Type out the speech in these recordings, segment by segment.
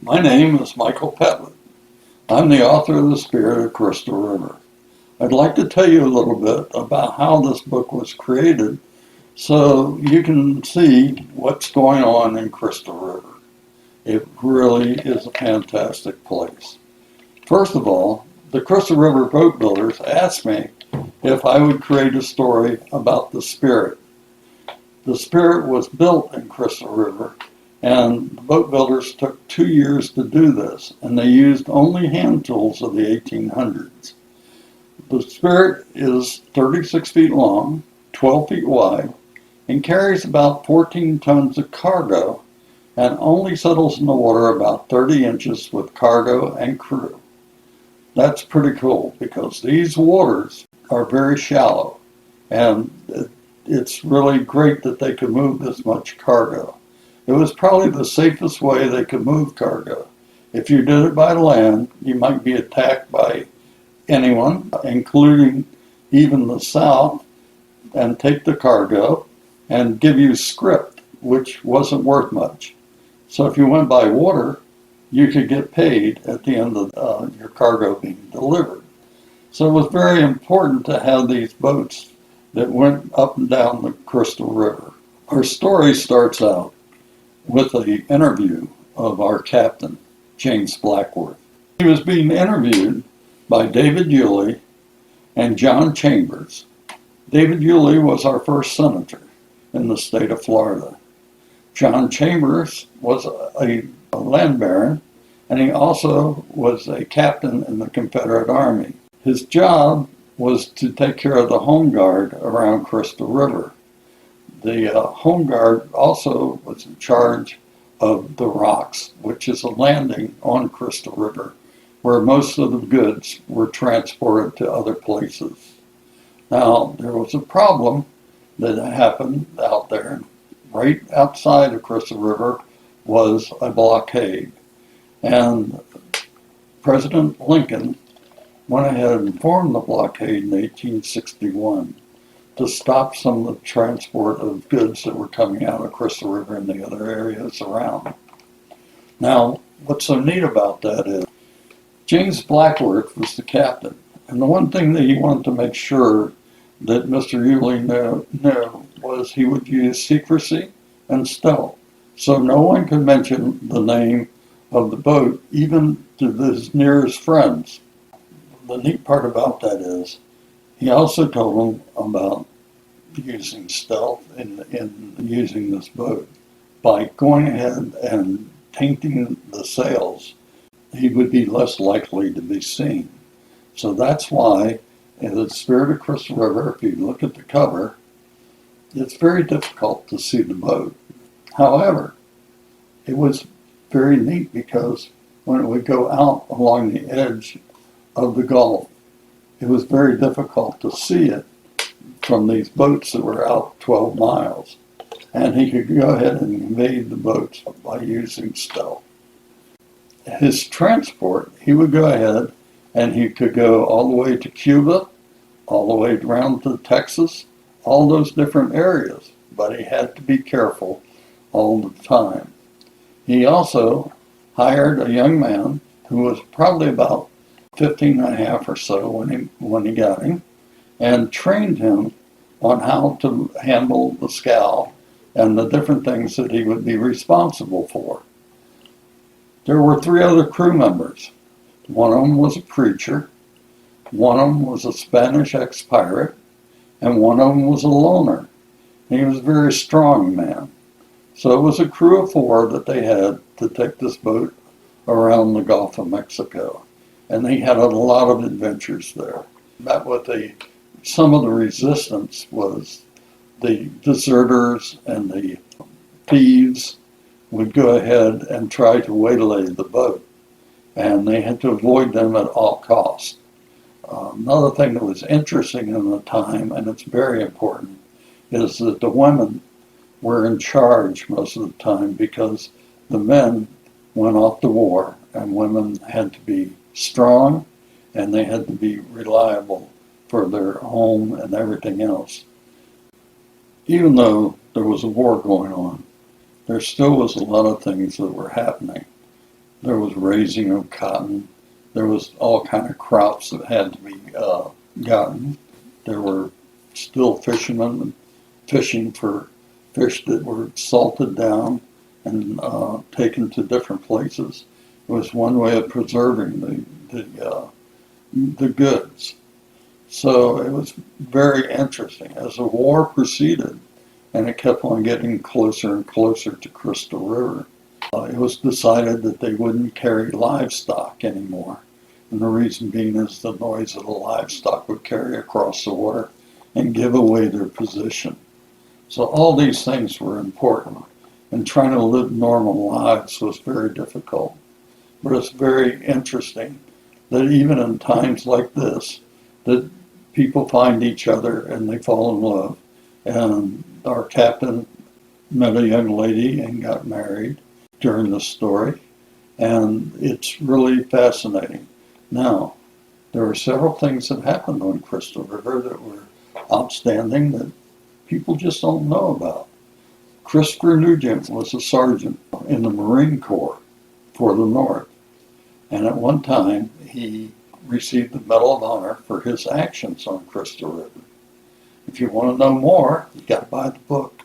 My name is Michael Patellat. I'm the author of The Spirit of Crystal River. I'd like to tell you a little bit about how this book was created so you can see what's going on in Crystal River. It really is a fantastic place. First of all, the Crystal River boat builders asked me if I would create a story about the Spirit. The Spirit was built in Crystal River, and the boat builders took 2 years to do this, and they used only hand tools of the 1800s. The Spirit is 36 feet long, 12 feet wide, and carries about 14 tons of cargo, and only settles in the water about 30 inches with cargo and crew. That's pretty cool because these waters are very shallow, and it's really great that they can move this much cargo. It was probably the safest way they could move cargo. If you did it by land, you might be attacked by anyone, including even the South, and take the cargo and give you script, which wasn't worth much. So if you went by water, you could get paid at the end of your cargo being delivered. So it was very important to have these boats that went up and down the Crystal River. Our story starts out with an interview of our captain, James Blackworth. He was being interviewed by David Yulee and John Chambers. David Yulee was our first senator in the state of Florida. John Chambers was a land baron, and he also was a captain in the Confederate Army. His job was to take care of the home guard around Crystal River. The home guard also was in charge of the Rocks, which is a landing on Crystal River where most of the goods were transported to other places. Now, there was a problem that happened out there. Right outside of Crystal River was a blockade. And President Lincoln went ahead and formed the blockade in 1861 to stop some of the transport of goods that were coming out of Crystal River and the other areas around. Now, what's so neat about that is James Blackworth was the captain, and the one thing that he wanted to make sure that Mr. Yulee knew was he would use secrecy and stealth, so no one could mention the name of the boat, even to his nearest friends. The neat part about that is he also told them about using stealth in using this boat. By going ahead and painting the sails, he would be less likely to be seen. So that's why in the Spirit of Crystal River, if you look at the cover, it's very difficult to see the boat. However, it was very neat because when it would go out along the edge of the Gulf, it was very difficult to see it from these boats that were out 12 miles. And he could go ahead and invade the boats by using stealth. His transport, he would go ahead and he could go all the way to Cuba, all the way around to Texas, all those different areas, but he had to be careful all the time. He also hired a young man who was probably about 15 and a half or so when he got him, and trained him on how to handle the scow and the different things that he would be responsible for. There were 3 other crew members. One of them was a preacher, one of them was a Spanish ex-pirate, and one of them was a loner. He was a very strong man. So it was a crew of 4 that they had to take this boat around the Gulf of Mexico. And they had a lot of adventures there. Met with some of the resistance was the deserters and the thieves would go ahead and try to waylay the boat, and they had to avoid them at all costs. Another thing that was interesting in the time, and it's very important, is that the women were in charge most of the time because the men went off to war, and women had to be strong and they had to be reliable for their home and everything else. Even though there was a war going on, there still was a lot of things that were happening. There was raising of cotton. There was all kind of crops that had to be gotten. There were still fishermen fishing for fish that were salted down and taken to different places. It was one way of preserving the goods. So it was very interesting. As the war proceeded, and it kept on getting closer and closer to Crystal River, it was decided that they wouldn't carry livestock anymore. And the reason being is the noise of the livestock would carry across the water and give away their position. So all these things were important, and trying to live normal lives was very difficult. But it's very interesting that even in times like this, that people find each other and they fall in love. And our captain met a young lady and got married during the story, and it's really fascinating. Now, there were several things that happened on Crystal River that were outstanding that people just don't know about. Christopher Nugent was a sergeant in the Marine Corps for the North, and at one time he received the Medal of Honor for his actions on Crystal River. If you want to know more, you got to buy the book.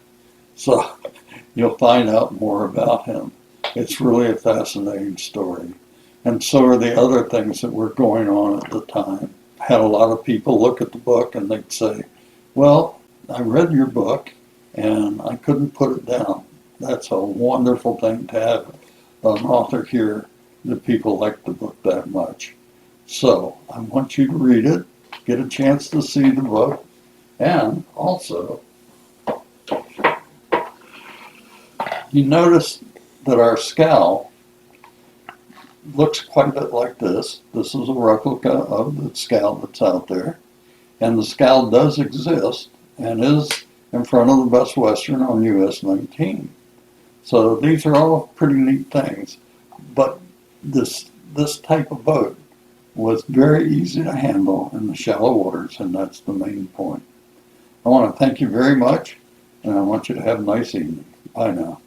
So you'll find out more about him. It's really a fascinating story. And so are the other things that were going on at the time. I had a lot of people look at the book and they'd say, well, I read your book and I couldn't put it down. That's a wonderful thing to have an author here that people like the book that much. So I want you to read it, get a chance to see the book, and also you notice that our scow looks quite a bit like this. This is a replica of the scow that's out there. And the scow does exist and is in front of the Best Western on US 19. So these are all pretty neat things. But this type of boat was very easy to handle in the shallow waters, and that's the main point. I want to thank you very much, and I want you to have a nice evening. Bye now.